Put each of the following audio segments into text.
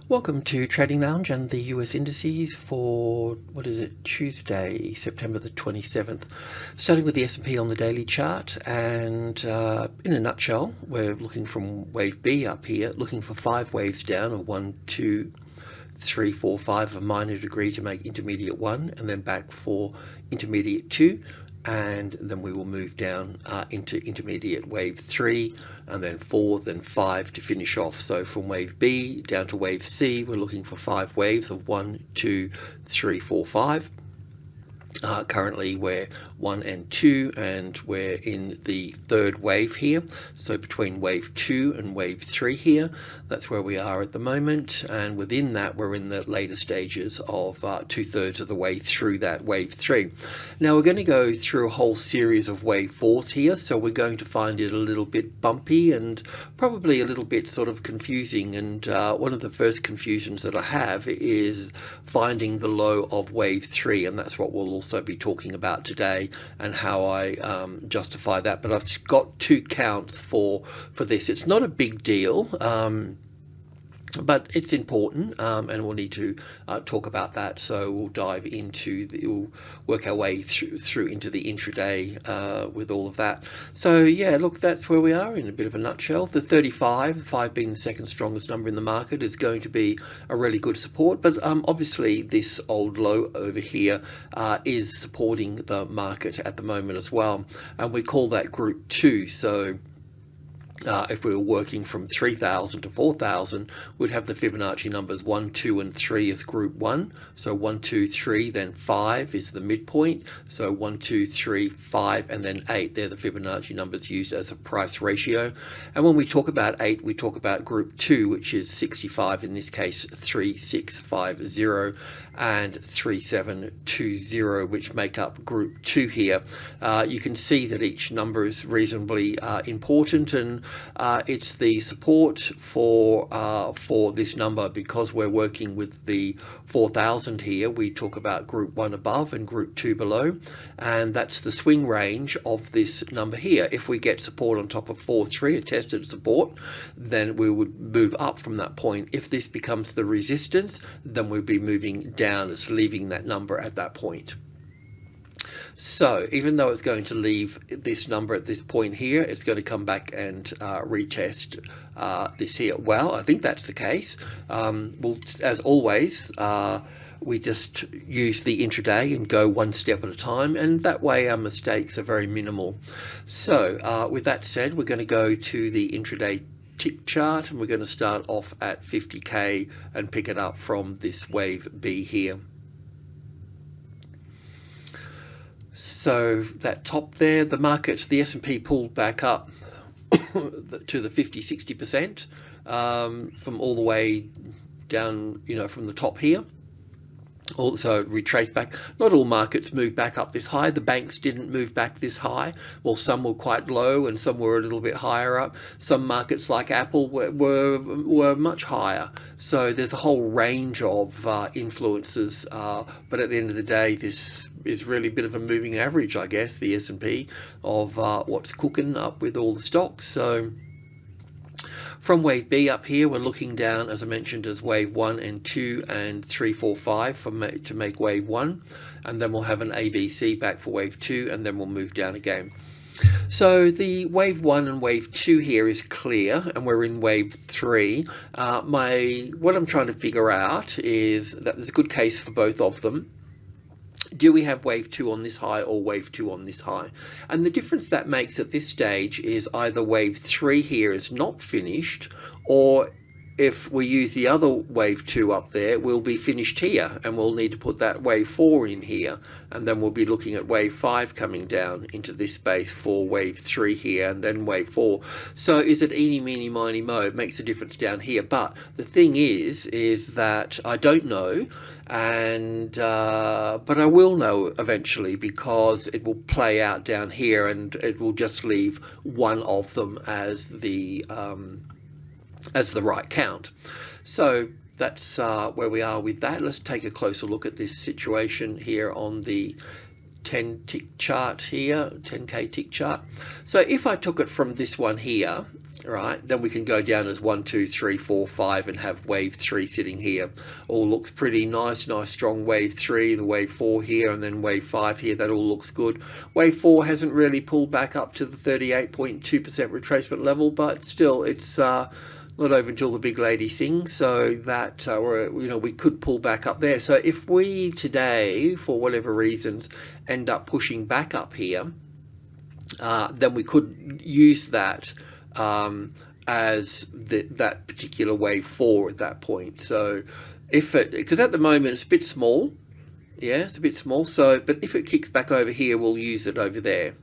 Welcome to Trading Lounge and the US Indices for, what is it, Tuesday, September the 27th. Starting with the S&P on the daily chart, and in a nutshell, we're looking from wave B up here, looking for 5 waves down, or 1, 2, 3, 4, 5, a minor degree to make intermediate 1, and then back for intermediate 2. And then we will move down into intermediate wave 3, and then 4, then 5 to finish off. So from wave B down to wave C, we're looking for 5 waves of 1, 2, 3, 4, 5. Currently we're 1 and 2, and we're in the third wave here. So between wave 2 and wave 3 here, that's where we are at the moment. And within that, we're in the later stages of 2/3 of the way through that wave 3. Now we're going to go through a whole series of wave 4s here. So we're going to find it a little bit bumpy and probably a little bit sort of confusing. And one of the first confusions that I have is finding the low of wave 3. And that's what we'll also be talking about today, and how I justify that. But I've got 2 counts for this. It's not a big deal, but it's important, and we'll need to talk about that. So we'll dive into we'll work our way through into the intraday with all of that. So yeah, look, that's where we are in a bit of a nutshell. The 5 being the second strongest number in the market, is going to be a really good support. But obviously this old low over here is supporting the market at the moment as well, and we call that group 2. So if we were working from 3,000 to 4,000, we'd have the Fibonacci numbers 1, 2, and 3 as group 1. So 1, 2, 3, then 5 is the midpoint. So 1, 2, 3, 5, and then 8. They're the Fibonacci numbers used as a price ratio. And when we talk about 8, we talk about group 2, which is 65, in this case 3650 and 3720, which make up group 2 here. You can see that each number is reasonably important, and it's the support for this number, because we're working with the 4,000 here. We talk about group 1 above and group 2 below, and that's the swing range of this number here. If we get support on top of 4.3, a tested support, then we would move up from that point. If this becomes the resistance, then we'll be moving down. It's leaving that number at that point. So even though it's going to leave this number at this point here, it's going to come back and retest this here. Well, I think that's the case. Well, as always, we just use the intraday and go one step at a time, and that way our mistakes are very minimal. So with that said, we're going to go to the intraday tick chart, and we're going to start off at 50k and pick it up from this wave B here. So that top there, the market, the S&P pulled back up to the 50-60% from all the way down, from the top here. Also retrace back. Not all markets move back up this high. The banks didn't move back this high. Well, some were quite low and some were a little bit higher up. Some markets like Apple were much higher. So there's a whole range of influences, but at the end of the day, this is really a bit of a moving average, I guess, the S&P, of what's cooking up with all the stocks. So from wave B up here, we're looking down, as I mentioned, as wave 1 and 2 and 3, 4, 5 to make wave 1. And then we'll have an ABC back for wave 2, and then we'll move down again. So the wave 1 and wave 2 here is clear, and we're in wave 3. What I'm trying to figure out is that there's a good case for both of them. Do we have wave 2 on this high or wave 2 on this high? And the difference that makes at this stage is either wave 3 here is not finished, or if we use the other wave 2 up there, we'll be finished here, and we'll need to put that wave 4 in here, and then we'll be looking at wave 5 coming down into this space for wave 3 here, and then wave 4. So is it eeny, meeny, miny, mo? It makes a difference down here. But the thing is that I don't know, and but I will know eventually, because it will play out down here, and it will just leave one of them as the right count. So that's where we are with that. Let's take a closer look at this situation here on the 10 tick chart here, 10k tick chart. So if I took it from this one here, right, then we can go down as 1, 2, 3, 4, 5 and have wave 3 sitting here. All looks pretty nice strong wave 3, the wave 4 here, and then wave 5 here. That all looks good. Wave 4 hasn't really pulled back up to the 38.2% retracement level, but still it's not over until the big lady sings, so that we could pull back up there. So if we today, for whatever reasons, end up pushing back up here, then we could use that as that particular wave 4 at that point. So if it, because at the moment it's a bit small, yeah, it's a bit small. So, but if it kicks back over here, we'll use it over there.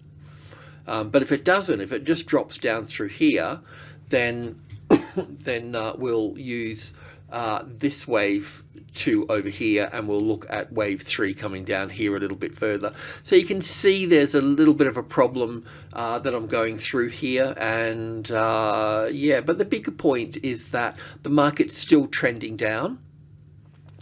But if it doesn't, if it just drops down through here, then we'll use this wave 2 over here, and we'll look at wave 3 coming down here a little bit further. So you can see there's a little bit of a problem that I'm going through here, and yeah, but the bigger point is that the market's still trending down.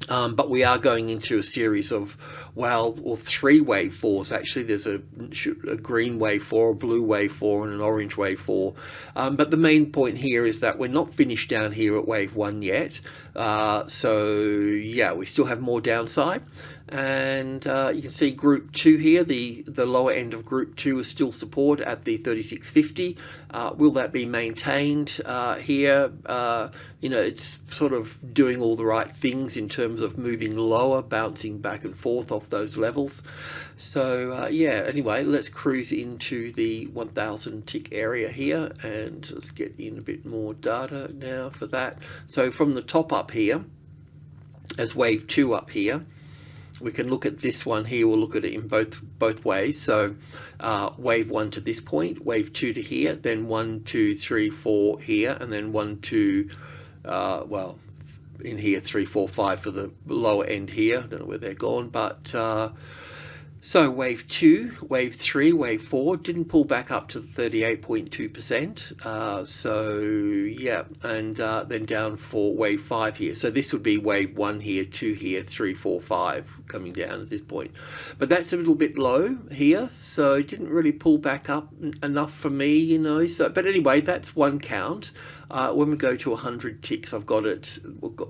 But we are going into a series of, well, or 3 wave 4s actually. There's a green wave 4, a blue wave 4, and an orange wave 4. But the main point here is that we're not finished down here at wave 1 yet. So yeah, we still have more downside. And you can see group 2 here, the lower end of group 2 is still support at the 3650. Will that be maintained here? It's sort of doing all the right things in terms of moving lower, bouncing back and forth off those levels. So yeah, anyway, let's cruise into the 1000 tick area here, and let's get in a bit more data now for that. So from the top up here, as wave 2 up here, we can look at this one here. We'll look at it in both ways. So wave 1 to this point, wave 2 to here, then 1, 2, 3, 4 here, and then 1, 2, well, in here 3, 4, 5 for the lower end here. I don't know where they're gone, but so wave 2, wave 3, wave 4 didn't pull back up to the 38.2%. So yeah, and then down for wave 5 here. So this would be wave 1 here, 2 here, 3, 4, 5 coming down at this point. But that's a little bit low here, so it didn't really pull back up enough for me, So, but anyway, that's one count. When we go to 100 ticks, I've got it.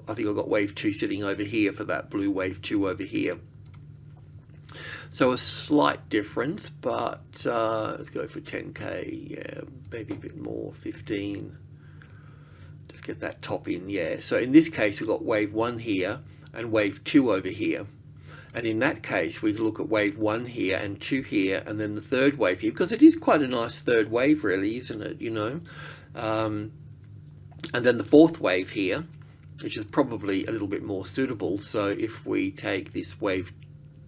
I think I've got wave 2 sitting over here for that blue wave 2 over here. So a slight difference, but let's go for 10k, yeah, maybe a bit more, 15. Just get that top in, yeah. So in this case, we've got wave 1 here and wave 2 over here. And in that case, we look at wave 1 here and 2 here, and then the third wave here, because it is quite a nice third wave, really, isn't it? And then the fourth wave here, which is probably a little bit more suitable. So if we take this wave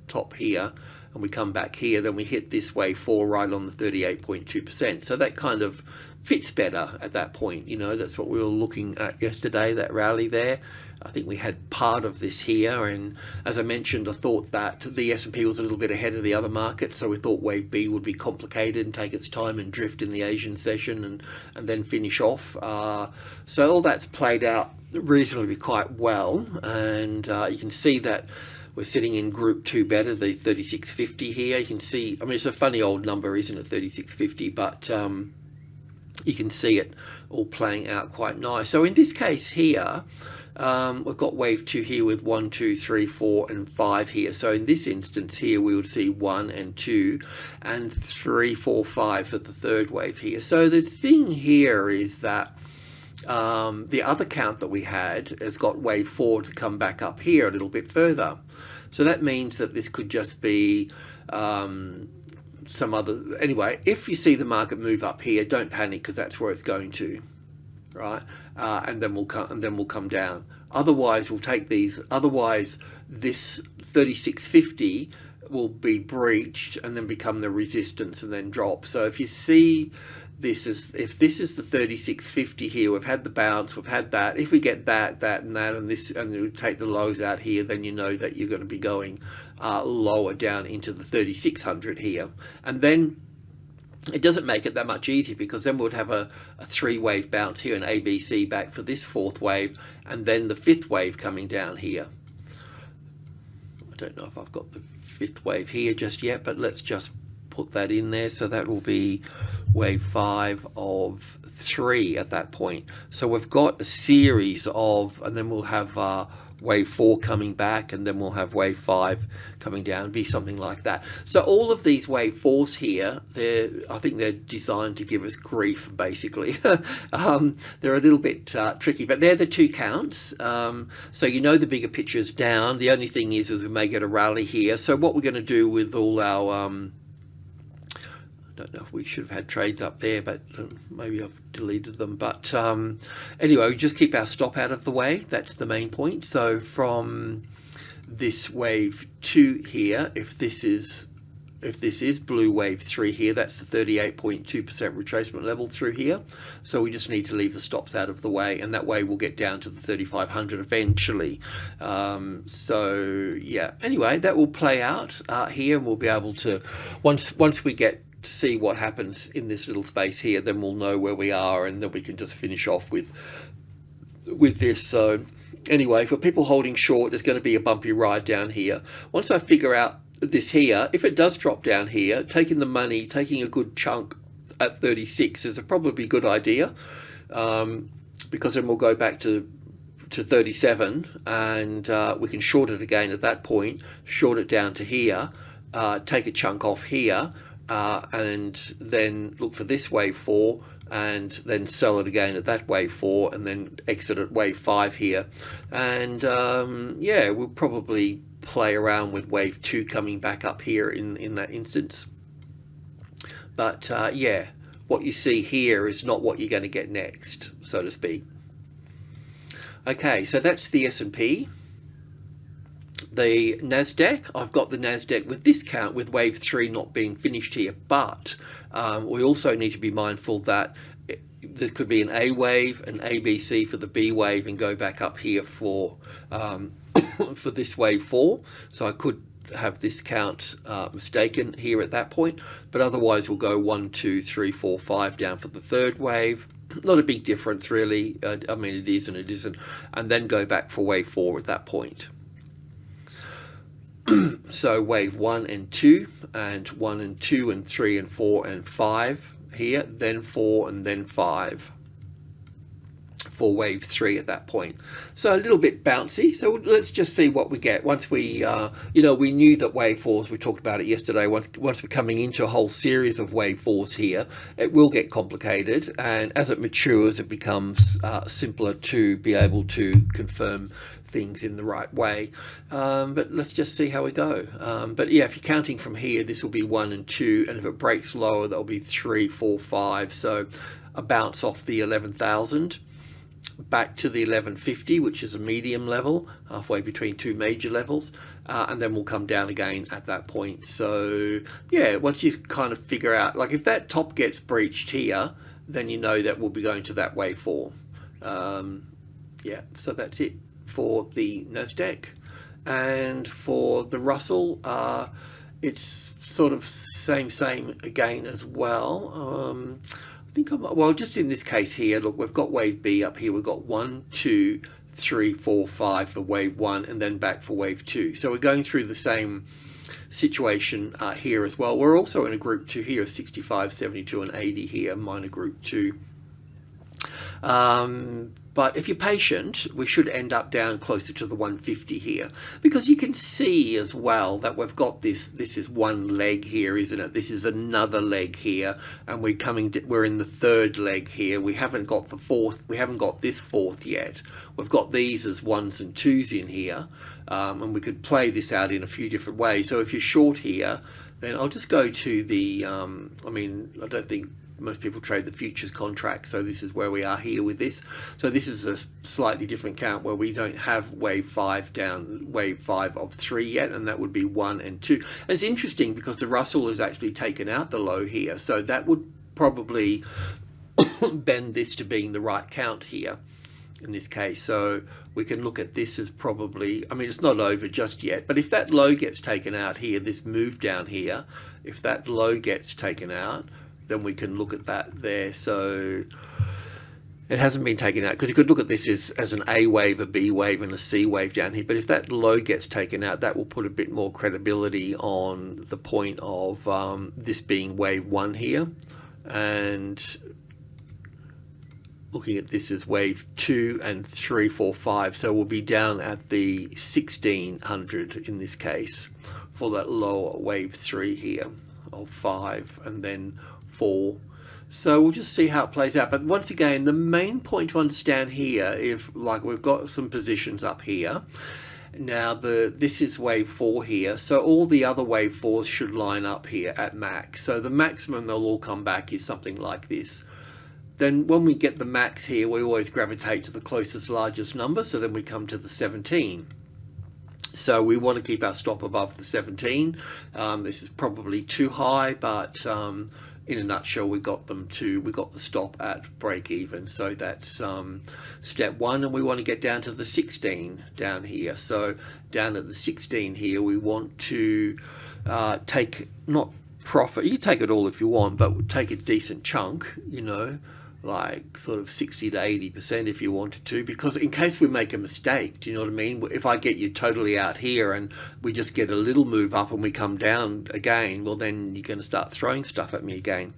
top here and we come back here, then we hit this wave 4 right on the 38.2%. So that kind of fits better at that point. That's what we were looking at yesterday, that rally there. I think we had part of this here, and as I mentioned, I thought that the S&P was a little bit ahead of the other markets, so we thought wave B would be complicated and take its time and drift in the Asian session and then finish off. So all that's played out reasonably quite well, and you can see that we're sitting in group 2 better, the 3650 here. You can see, I mean, it's a funny old number, isn't it, 3650, but you can see it all playing out quite nice. So in this case here, we've got wave 2 here with 1, 2, 3, 4, and 5 here. So in this instance here, we would see 1 and 2 and 3, 4, 5 for the third wave here. So the thing here is that the other count that we had has got wave 4 to come back up here a little bit further. So that means that this could just be some other. Anyway, if you see the market move up here, don't panic, because that's where it's going to, right? And then we'll come down. Otherwise, we'll take these. Otherwise, this 3650 will be breached and then become the resistance and then drop. So if you see this if this is the 3650 here, we've had the bounce, we've had that. If we get that and that and this, and we take the lows out here, then you know that you're going to be going lower down into the 3600 here. And then it doesn't make it that much easier, because then we'd have a 3-wave bounce here, an ABC back for this 4th wave, and then the 5th wave coming down here. I don't know if I've got the fifth wave here just yet, but let's just put that in there. So that will be wave 5 of 3 at that point. So we've got a series of, and then we'll have wave 4 coming back, and then we'll have wave 5 coming down, be something like that. So all of these wave 4s here, I think they're designed to give us grief, basically. They're a little bit tricky, but they're the 2 counts. So you know the bigger picture's down. The only thing is we may get a rally here. So what we're going to do with all our I don't know if we should have had trades up there, but maybe I've deleted them. But anyway, we just keep our stop out of the way. That's the main point. So from this wave 2 here, if this is blue wave 3 here, that's the 38.2% retracement level through here. So we just need to leave the stops out of the way, and that way we'll get down to the 3500 eventually. So yeah, anyway, that will play out here, and we'll be able to, once we get to see what happens in this little space here, then we'll know where we are, and then we can just finish off with this. So anyway, for people holding short, there's going to be a bumpy ride down here. Once I figure out this here, if it does drop down here, taking the money, taking a good chunk at 36 is a probably good idea, because then we'll go back to 37, and we can short it again at that point, short it down to here, take a chunk off here, and then look for this wave 4, and then sell it again at that wave 4, and then exit at wave 5 here. And yeah, we'll probably play around with wave 2 coming back up here in that instance. But yeah, what you see here is not what you're going to get next, so to speak. Okay, so that's the S&P. The NASDAQ, I've got the NASDAQ with this count, with wave 3 not being finished here, but we also need to be mindful that there could be an A wave, an ABC for the B wave, and go back up here for for this wave 4. So I could have this count mistaken here at that point, but otherwise we'll go 1, 2, 3, 4, 5 down for the third wave. Not a big difference really. I mean, it is and it isn't, and then go back for wave 4 at that point. So wave 1 and 2, and 1 and 2 and 3 and 4 and 5 here, then 4 and then 5 for wave 3 at that point. So a little bit bouncy. So let's just see what we get once we you know, we knew that wave 4s, we talked about it yesterday, once we're coming into a whole series of wave 4s here, it will get complicated, and as it matures it becomes simpler to be able to confirm things in the right way. But let's just see how we go. But yeah, if you're counting from here, this will be 1 and 2, and if it breaks lower, that'll be 3, 4, 5. So a bounce off the 11,000 back to the 1150, which is a medium level, halfway between 2 major levels, and then we'll come down again at that point. So yeah, once you kind of figure out, like if that top gets breached here, then you know that we'll be going to that wave 4. Yeah, so that's it for the NASDAQ. And for the Russell, it's sort of same again as well. I think well, just in this case here, look, we've got wave B up here. We've got 1, 2, 3, 4, 5 for wave 1, and then back for wave 2. So we're going through the same situation here as well. We're also in a group 2 here, 65, 72 and 80 here, minor group 2. But if you're patient, we should end up down closer to the 150 here, because you can see as well that we've got this is one leg here, isn't it? This is another leg here, and we're in the third leg here. We haven't got the fourth, we haven't got this fourth yet. We've got these as 1s and 2s in here, and we could play this out in a few different ways. So if you're short here, then I'll just go to the, I mean, I don't think most people trade the futures contract, so this is where we are here with this. So this is a slightly different count where we don't have wave 5 down, wave 5 of 3 yet, and that would be 1 and 2. And it's interesting because the Russell has actually taken out the low here, so that would probably bend this to being the right count here in this case. So we can look at this as probably, I mean, it's not over just yet, but if that low gets taken out here, this move down here, if that low gets taken out, then we can look at that there. So It hasn't been taken out, because you could look at this as an A wave, a B wave, and a C wave down here. But if that low gets taken out, that will put a bit more credibility on the point of this being wave 1 here, and looking at this as wave 2 and 3, 4, 5. So we'll be down at the 1600 in this case for that lower wave 3 here, of 5 and then 4. So we'll just see how it plays out. But once again, the main point to understand here, if like we've got some positions up here, now this is wave 4 here, so all the other wave 4s should line up here at max. So the maximum they'll all come back is something like this. Then when we get the max here, we always gravitate to the closest largest number, so then we come to the 17. So we want to keep our stop above the 17. This is probably too high, but in a nutshell, we got the stop at break even. So that's step 1, and we want to get down to the 16 down here. So down at the 16 here, we want to take, not profit, you take it all if you want, but take a decent chunk, you know, like sort of 60 to 80% if you wanted to, because in case we make a mistake, do you know what I mean? If I get you totally out here and we just get a little move up and we come down again, well then you're going to start throwing stuff at me again.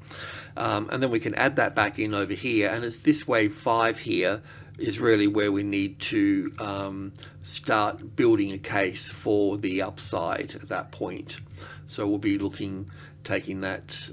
And then we can add that back in over here, and it's this wave 5 here is really where we need to start building a case for the upside at that point. So we'll be taking that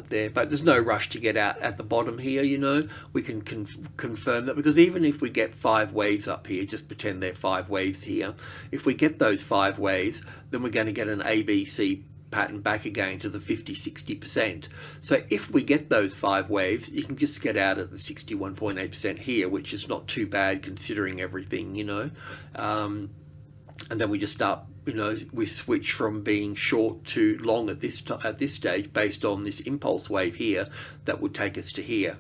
there, but there's no rush to get out at the bottom here, you know. We can confirm that, because even if we get 5 waves up here, just pretend they're 5 waves here, if we get those 5 waves, then we're going to get an ABC pattern back again to the 50-60%. So if we get those 5 waves, you can just get out at the 61.8% here, which is not too bad considering everything, you know. And then we just start, you know, we switch from being short to long at this stage based on this impulse wave here that would take us to here.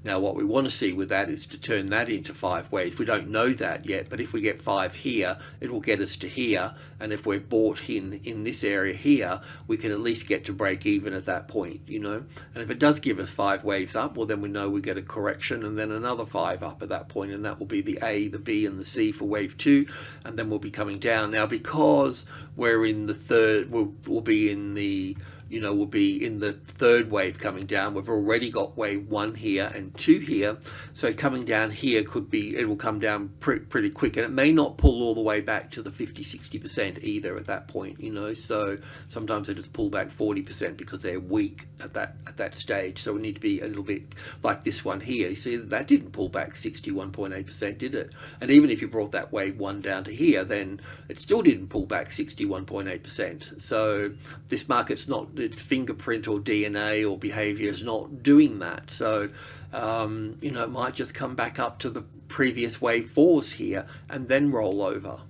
Now what we want to see with that is to turn that into 5 waves. We don't know that yet, but if we get 5 here, it will get us to here, and if we're bought in this area here, we can at least get to break even at that point, you know. And if it does give us 5 waves up, well then we know we get a correction and then another 5 up at that point, and that will be the A, the B and the C for wave 2, and then we'll be coming down. Now because we're in the third, we'll be in the, you know, we'll be in the third wave coming down. We've already got wave 1 here and 2 here, so coming down here could be, it will come down pretty quick, and it may not pull all the way back to the 50-60% either at that point, you know. So sometimes they just pull back 40% because they're weak at that stage. So we need to be a little bit like this one here. You see that didn't pull back 61.8%, did it? And even if you brought that wave 1 down to here, then it still didn't pull back 61.8%. So this market's not, its fingerprint or DNA or behavior is not doing that. So you know, it might just come back up to the previous wave 4s here and then roll over.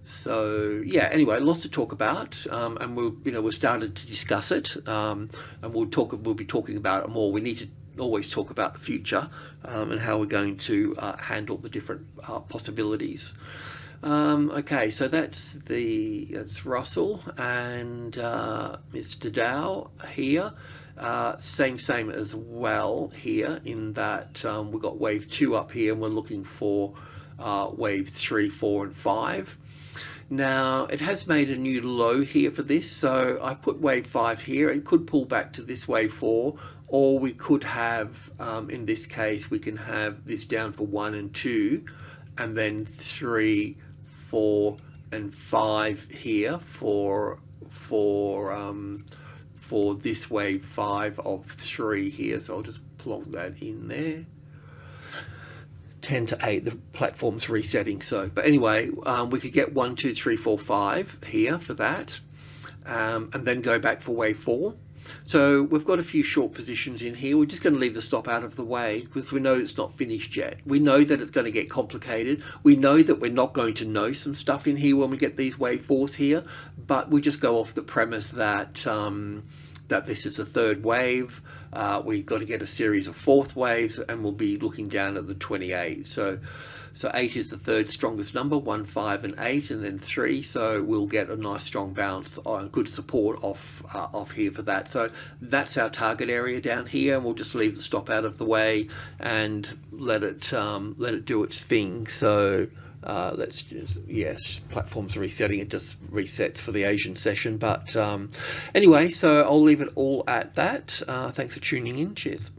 So yeah, anyway, lots to talk about, and we've started to discuss it, and we'll be talking about it more. We need to always talk about the future and how we're going to handle the different possibilities. Okay, so that's Russell and Mr. Dow here. Same as well here, in that we've got wave 2 up here and we're looking for wave 3, 4 and 5. Now it has made a new low here for this, so I put wave 5 here. It could pull back to this wave 4, or we could have, in this case, we can have this down for 1 and 2, and then 3, 4 and 5 here for this wave 5 of 3 here. So I'll just plonk that in there. 10 to 8, the platform's resetting. So, but anyway, we could get 1, 2, 3, 4, 5 here for that, and then go back for wave 4. So we've got a few short positions in here. We're just going to leave the stop out of the way because we know it's not finished yet. We know that it's going to get complicated. We know that we're not going to know some stuff in here when we get these wave 4s here, but we just go off the premise that that this is a third wave. We've got to get a series of 4th waves, and we'll be looking down at the 28. So So 8 is the third strongest number, 1, 5 and 8, and then 3. So we'll get a nice strong bounce on good support off here for that. So that's our target area down here, and we'll just leave the stop out of the way and let it do its thing. So let's just, yes, platform's resetting, it just resets for the Asian session. But anyway, so I'll leave it all at that. Thanks for tuning in. Cheers.